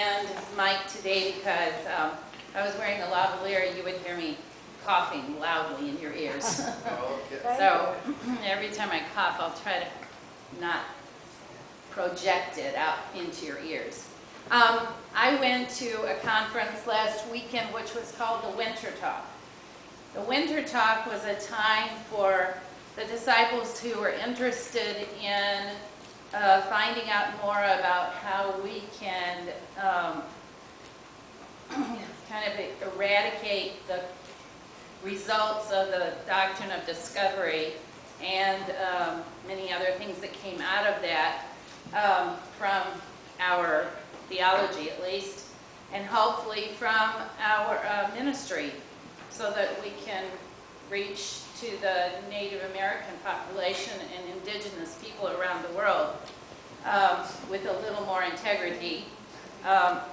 and mic today because I was wearing a lavalier. You would hear me coughing loudly in your ears. Oh, okay. So every time I cough, I'll try to not project it out into your ears. I went to a conference last weekend which was called the Winter Talk. The Winter Talk was a time for the disciples who were interested in finding out more about how we can kind of eradicate the results of the doctrine of discovery and many other things that came out of that from our theology at least, and hopefully from our ministry, so that we can reach to the Native American population and indigenous people around the world with a little more integrity. I'll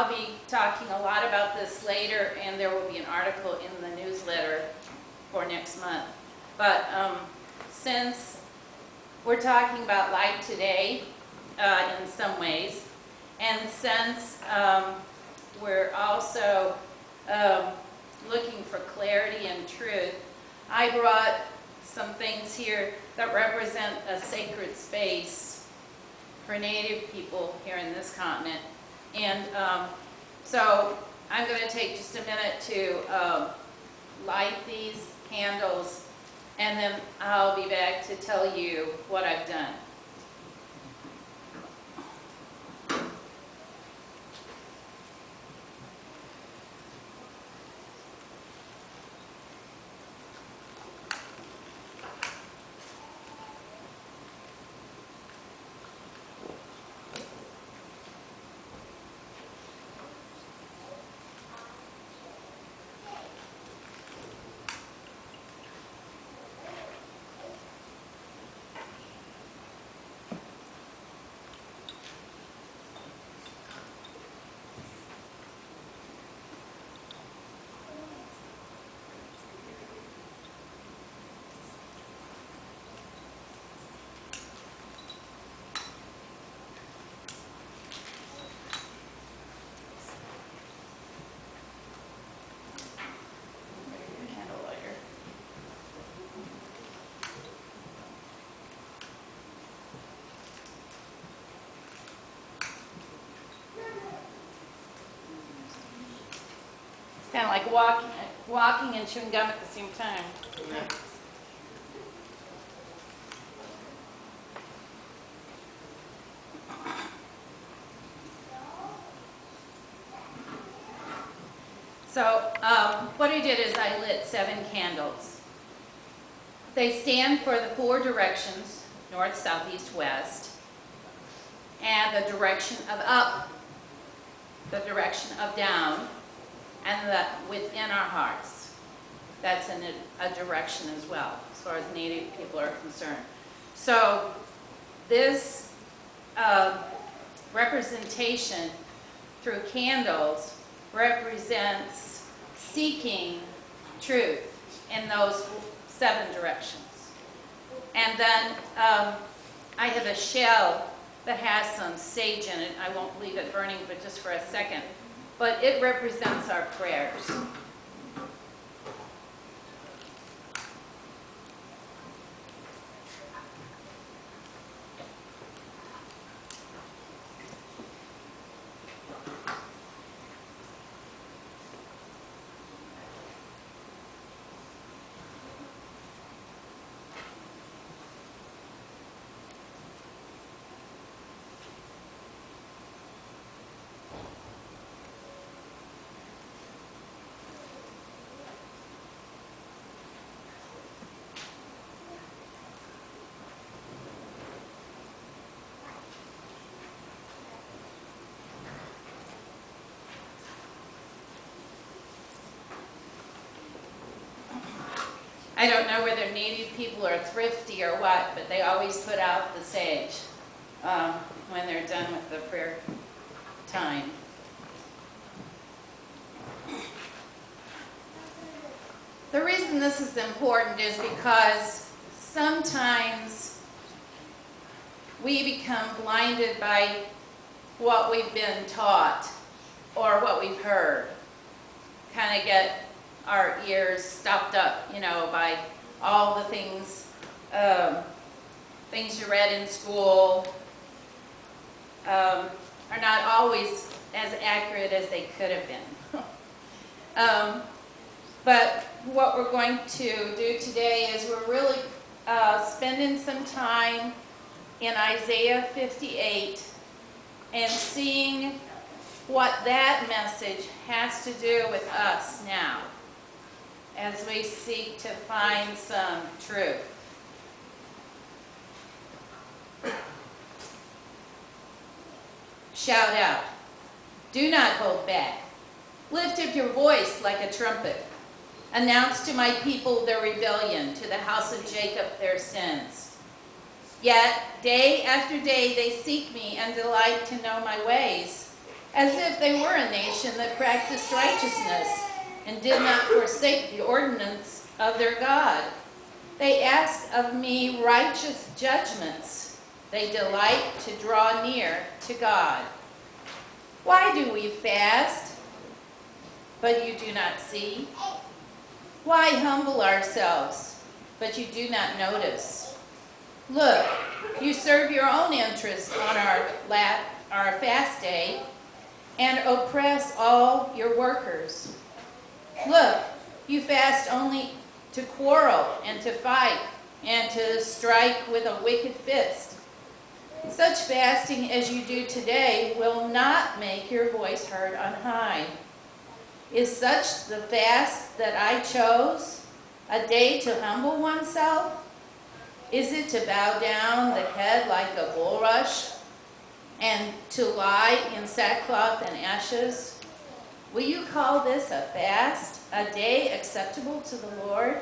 be talking a lot about this later, and there will be an article in the newsletter for next month. But since we're talking about life today in some ways, and since we're also looking for clarity and truth, I brought some things here that represent a sacred space for Native people here in this continent. And so I'm going to take just a minute to light these candles, and then I'll be back to tell you what I've done. Kind of like walking and chewing gum at the same time. Yeah. So what I did is I lit 7 candles. They stand for the 4 directions, north, south, east, west, and the direction of up, the direction of down, and the within our hearts. That's in a direction as well, as far as Native people are concerned. So this representation through candles represents seeking truth in those 7 directions. And then I have a shell that has some sage in it. I won't leave it burning, but just for a second. But it represents our prayers. I don't know whether Native people are thrifty or what, but they always put out the sage when they're done with the prayer time. The reason this is important is because sometimes we become blinded by what we've been taught or what we've heard. Kind of get our ears stopped up, you know, by all the things, things you read in school, are not always as accurate as they could have been. But what we're going to do today is we're really spending some time in Isaiah 58 and seeing what that message has to do with us now as we seek to find some truth. Shout out. Do not hold back. Lift up your voice like a trumpet. Announce to my people their rebellion, to the house of Jacob their sins. Yet, day after day they seek me and delight to know my ways, as if they were a nation that practiced righteousness and did not forsake the ordinance of their God. They ask of me righteous judgments. They delight to draw near to God. Why do we fast, but you do not see? Why humble ourselves, but you do not notice? Look, you serve your own interests on our fast day and oppress all your workers. Look, you fast only to quarrel and to fight and to strike with a wicked fist. Such fasting as you do today will not make your voice heard on high. Is such the fast that I chose, a day to humble oneself? Is it to bow down the head like a bulrush and to lie in sackcloth and ashes? Will you call this a fast, a day acceptable to the Lord?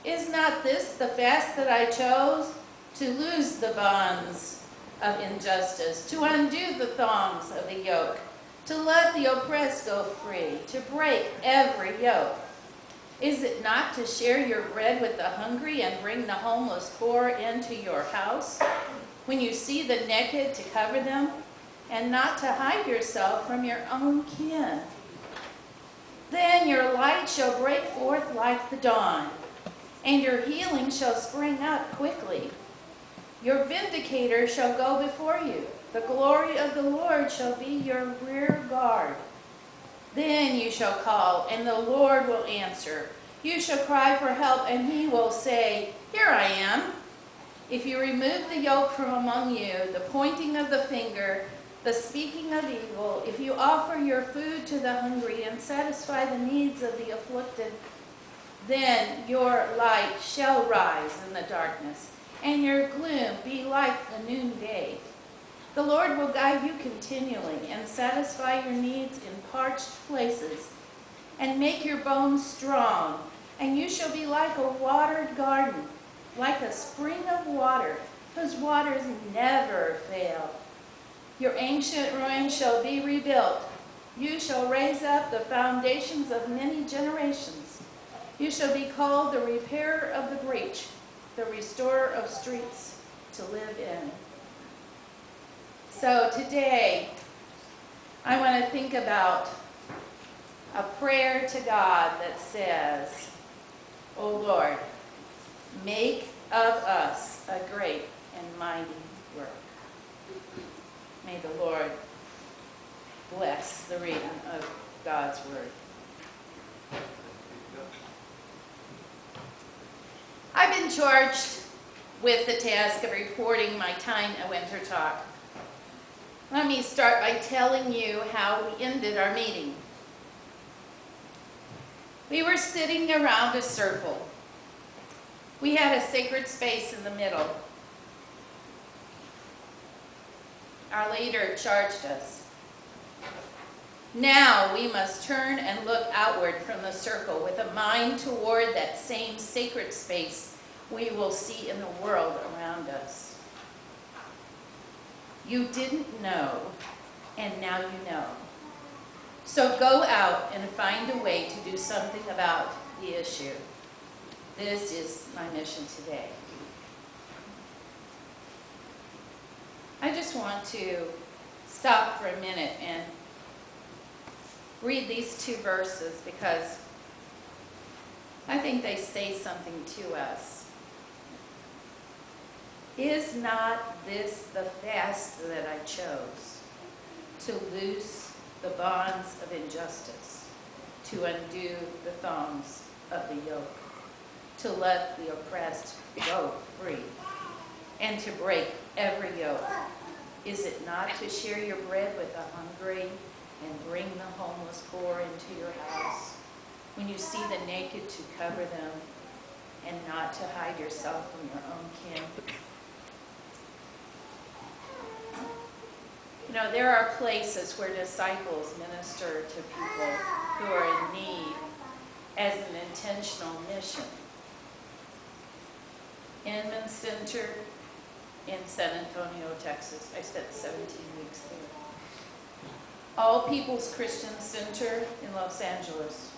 Is not this the fast that I chose? To loose the bonds of injustice, to undo the thongs of the yoke, to let the oppressed go free, to break every yoke. Is it not to share your bread with the hungry and bring the homeless poor into your house? When you see the naked, to cover them, and not to hide yourself from your own kin? Then your light shall break forth like the dawn, and your healing shall spring up quickly. Your vindicator shall go before you. The glory of the Lord shall be your rear guard. Then you shall call, and the Lord will answer. You shall cry for help, and he will say, Here I am. If you remove the yoke from among you, the pointing of the finger, the speaking of evil, if you offer your food to the hungry and satisfy the needs of the afflicted, then your light shall rise in the darkness, and your gloom be like the noonday. The Lord will guide you continually and satisfy your needs in parched places and make your bones strong, and you shall be like a watered garden, like a spring of water whose waters never fail. Your ancient ruins shall be rebuilt. You shall raise up the foundations of many generations. You shall be called the repairer of the breach, the restorer of streets to live in. So today, I want to think about a prayer to God that says, O Lord, make of us a great and mighty work. May the Lord bless the reading of God's word. I've been charged with the task of reporting my time at Winter Talk. Let me start by telling you how we ended our meeting. We were sitting around a circle. We had a sacred space in the middle. Our leader charged us. Now we must turn and look outward from the circle with a mind toward that same sacred space we will see in the world around us. You didn't know, and now you know. So go out and find a way to do something about the issue. This is my mission today. I just want to stop for a minute and read these two verses because I think they say something to us. Is not this the fast that I chose, to loose the bonds of injustice, to undo the thongs of the yoke, to let the oppressed go free, and to break every yoke? Is it not to share your bread with the hungry and bring the homeless poor into your house? When you see the naked, to cover them, and not to hide yourself from your own kin? You know, there are places where disciples minister to people who are in need as an intentional mission. Inman Center in San Antonio, Texas. I spent 17 weeks there. All People's Christian Center in Los Angeles.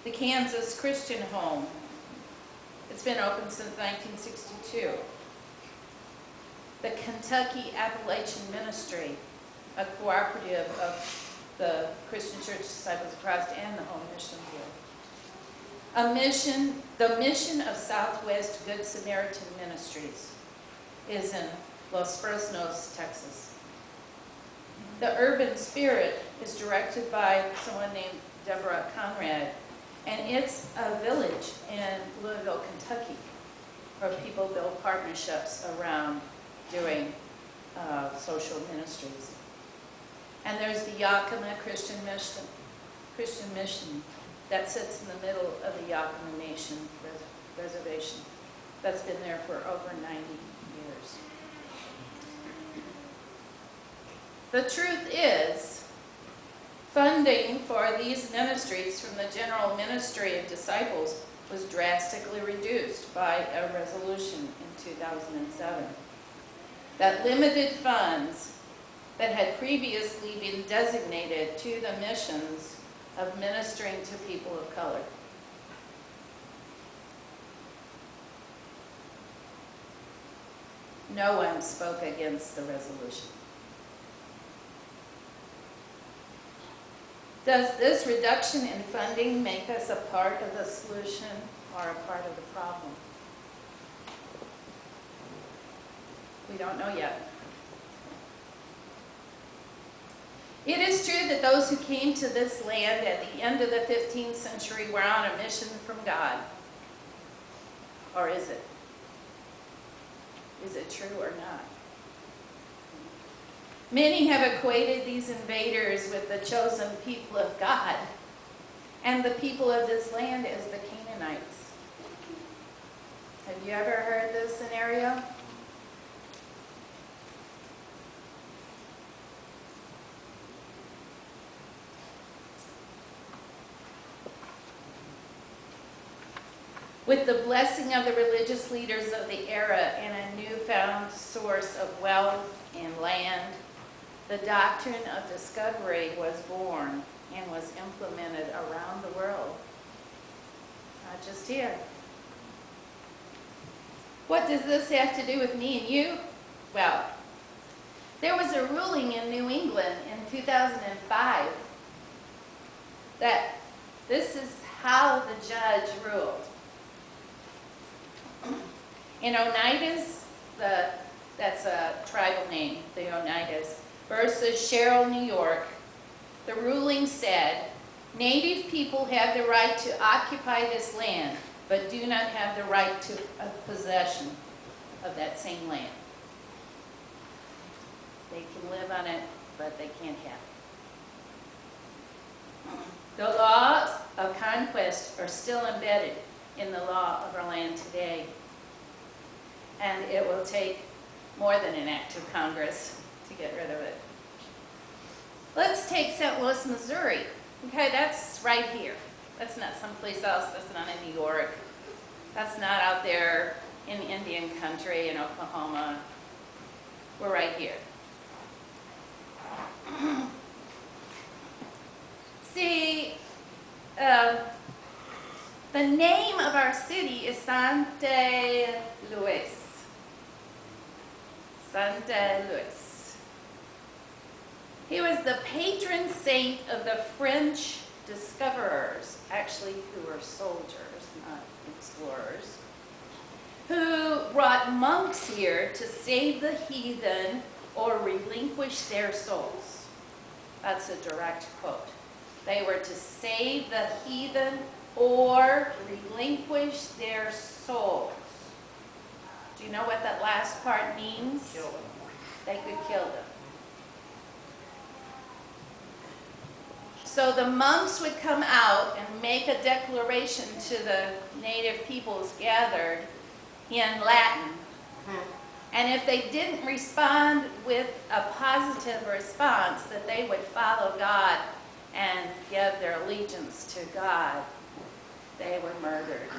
The Kansas Christian Home. It's been open since 1962. The Kentucky Appalachian Ministry, a cooperative of the Christian Church Disciples of Christ and the Home Mission Board. The mission of Southwest Good Samaritan Ministries is in Los Fresnos, Texas. The Urban Spirit is directed by someone named Deborah Conrad, and it's a village in Louisville, Kentucky, where people build partnerships around doing social ministries. And there's the Yakima Christian Mission that sits in the middle of the Yakima Nation reservation. That's been there for over 90 years. The truth is, funding for these ministries from the General Ministry of Disciples was drastically reduced by a resolution in 2007 that limited funds that had previously been designated to the missions of ministering to people of color. No one spoke against the resolution. Does this reduction in funding make us a part of the solution or a part of the problem? We don't know yet. It is true that those who came to this land at the end of the 15th century were on a mission from God. Or is it? Is it true or not? Many have equated these invaders with the chosen people of God and the people of this land as the Canaanites. Have you ever heard this scenario? With the blessing of the religious leaders of the era and a newfound source of wealth and land, the doctrine of discovery was born and was implemented around the world, not just here. What does this have to do with me and you? Well, there was a ruling in New England in 2005 that this is how the judge ruled. In Oneidas, that's a tribal name, the Oneidas, versus Sherrill, New York, the ruling said, Native people have the right to occupy this land, but do not have the right to possession of that same land. They can live on it, but they can't have it. The laws of conquest are still embedded in the law of our land today. And it will take more than an act of Congress to get rid of it. Let's take St. Louis, Missouri. Okay, that's right here. That's not someplace else. That's not in New York. That's not out there in Indian country in Oklahoma. We're right here. See, the name of our city is Santa Luis. Santa Luis. He was the patron saint of the French discoverers, actually who were soldiers, not explorers, who brought monks here to save the heathen or relinquish their souls. That's a direct quote. They were to save the heathen or relinquish their souls. Do you know what that last part means? Kill them. They could kill them. So the monks would come out and make a declaration to the native peoples gathered in Latin. And if they didn't respond with a positive response, that they would follow God and give their allegiance to God, they were murdered.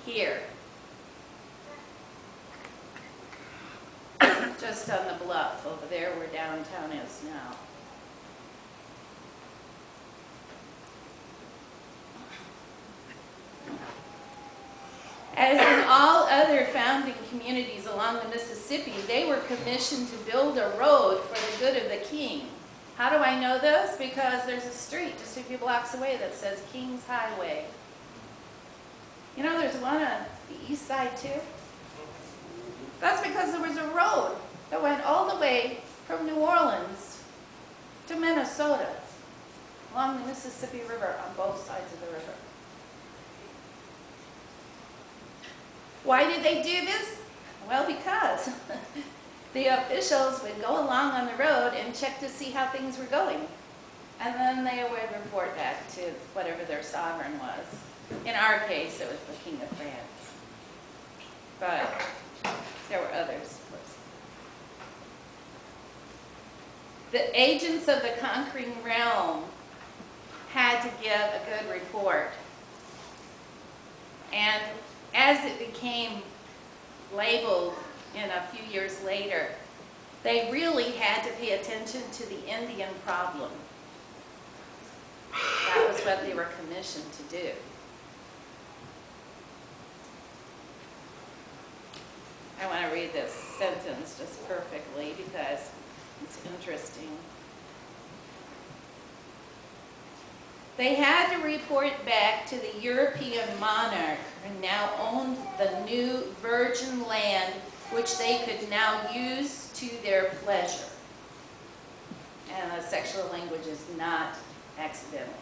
Here. Just on the bluff over there where downtown is now. As in all other founding communities along the Mississippi, they were commissioned to build a road for the good of the king. How do I know this? Because there's a street just a few blocks away that says King's Highway. You know, there's one on the east side too. That's because there was a road that went all the way from New Orleans to Minnesota along the Mississippi River on both sides of the river. Why did they do this? Well, because the officials would go along on the road and check to see how things were going. And then they would report back to whatever their sovereign was. In our case, it was the King of France. But there were others, of course. The agents of the conquering realm had to give a good report. And as it became labeled in a few years later, they really had to pay attention to the Indian problem. That was what they were commissioned to do. I want to read this sentence just perfectly because it's interesting. They had to report back to the European monarch who now owned the new virgin land, which they could now use to their pleasure. And the sexual language is not accidental.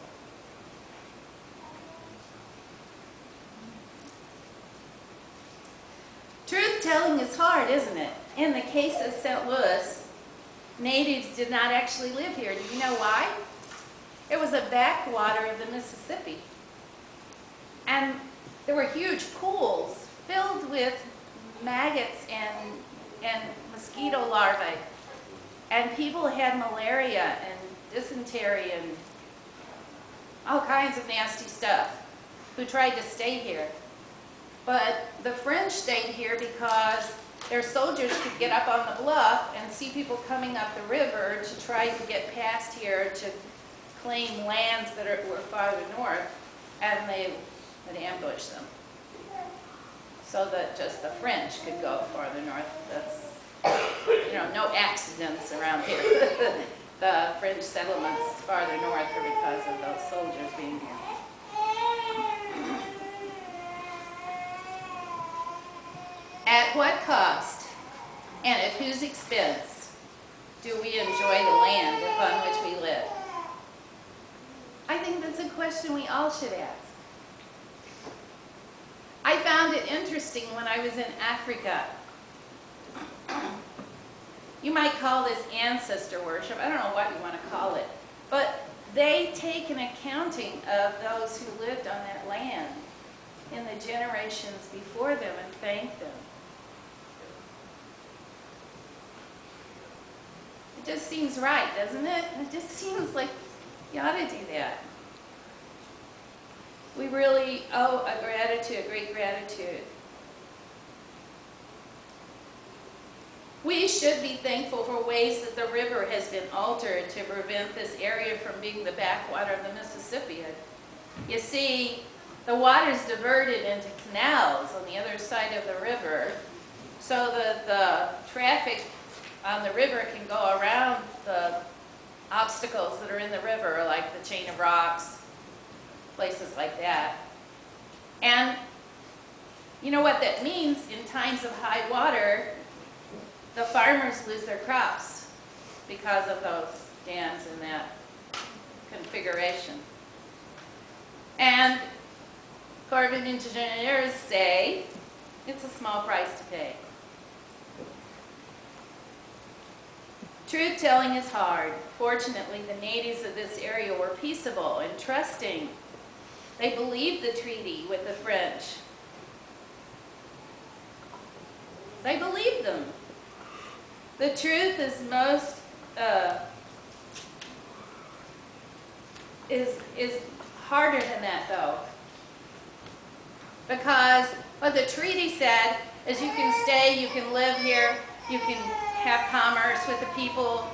Truth-telling is hard, isn't it? In the case of St. Louis, natives did not actually live here. Do you know why? It was a backwater of the Mississippi. And there were huge pools filled with maggots and mosquito larvae. And people had malaria and dysentery and all kinds of nasty stuff who tried to stay here. But the French stayed here because their soldiers could get up on the bluff and see people coming up the river to try to get past here to claim lands that were farther north, and they would ambush them. So that just the French could go farther north. That's, you know, no accidents around here. The French settlements farther north are because of those soldiers being here. At what cost and at whose expense do we enjoy the land upon which we live? I think that's a question we all should ask. I found it interesting when I was in Africa. You might call this ancestor worship. I don't know what you want to call it. But they take an accounting of those who lived on that land in the generations before them and thank them. It just seems right, doesn't it? It just seems like you ought to do that. We really owe a gratitude, a great gratitude. We should be thankful for ways that the river has been altered to prevent this area from being the backwater of the Mississippi. You see, the water's diverted into canals on the other side of the river so that the traffic on the river can go around the obstacles that are in the river, like the chain of rocks, places like that. And you know what that means? In times of high water, the farmers lose their crops because of those dams and that configuration. And Corps of Engineers say it's a small price to pay. Truth telling is hard. Fortunately, the natives of this area were peaceable and trusting. They believed the treaty with the French. They believed them. The truth is most is harder than that, though, because what the treaty said is you can stay, you can live here, you can have commerce with the people,